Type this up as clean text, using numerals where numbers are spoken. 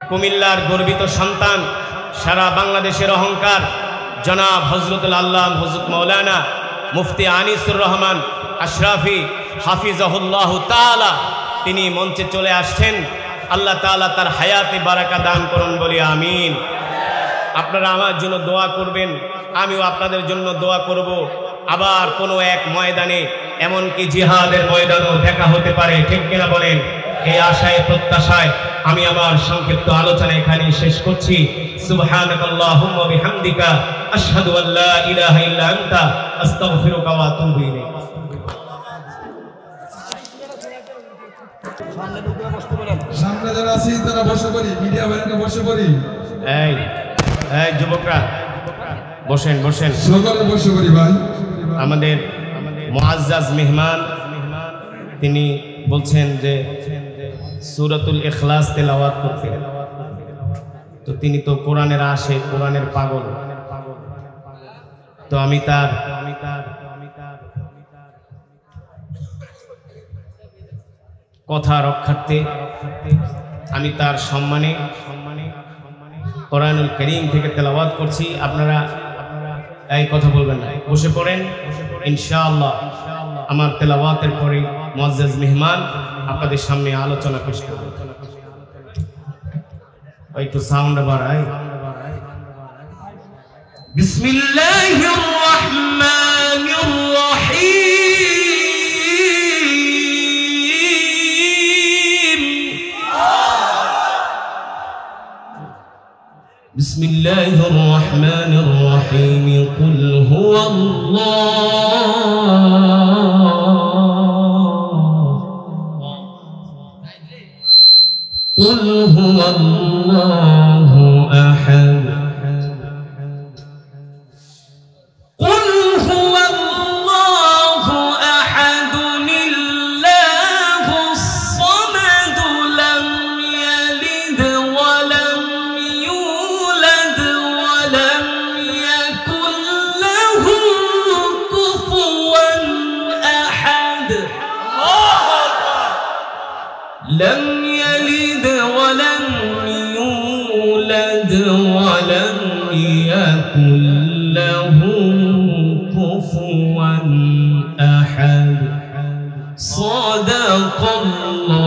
কুমিল্লার গর্বিত সন্তান, সারা বাংলাদেশের অহংকার, জনাব হযরতুল আল্লাহ হযরত মাওলানা মুফতি আনিসুর রহমান আশরাফি হাফিজাহুল্লাহু তাআলা তিনি মঞ্চে চলে আসছেন। আল্লাহ তাআলা তার হায়াতে বারাকা দান করুন, বলি আমিন। আপনারা আমার জন্য দোয়া করবেন, আমিও আপনাদের জন্য দোয়া করব। আবার কোনো এক ময়দানে, এমনকি জিহাদের ময়দানেও দেখা হতে পারে, ঠিক কিনা বলেন? এই আশায় প্রত্যাশায় আমি আমার সংক্ষিপ্ত আলোচনা এখানে শেষ করছি। সুবহানাকাল্লাহুম্মা বিহামদিকা আশহাদু আল্লা ইলাহা ইল্লা আনতা আস্তাগফিরুকা ওয়া আতুবু ইলাইক। সামনে যারা আছি তারা বসে পড়ি, মিডিয়া ভাইরা বসে পড়ি। এই এই যুবকরা বসেন, বসেন, সকলে বসে পড়ি ভাই। আমাদের মুআজ্জাজ মেহমান তিনি বলছেন যে সূরাতুল ইখলাস তেলাওয়াত করতে। তো তিনি তো কোরআনের আশিক, কোরআনের পাগল। তো আমি তার কথা রক্ষার্থে আমি তার সম্মানে কোরআনুল কারীম থেকে তেলাওয়াত করছি। আপনারা এই কথা বলবেন না, বসে পড়েন। ইনশাআল্লাহ আমার তেলাওয়াতের পরে মুআজ্জাজ মেহমান আপনাদের সামনে আলোচনা পেশ করবেন। একটু সাউন্ড বাড়াই। বিসমিল্লাহির রহমানির রহিম। বিসমিল্লাহির রহমানির রহিম। কুল قل هو الله أحد قل هو الله أحد الله الصمد لم يلد ولم يولد ولم يكن له كفوا أحد لم يلد ولم يولد ولم يكن له كفوا أحد صدق الله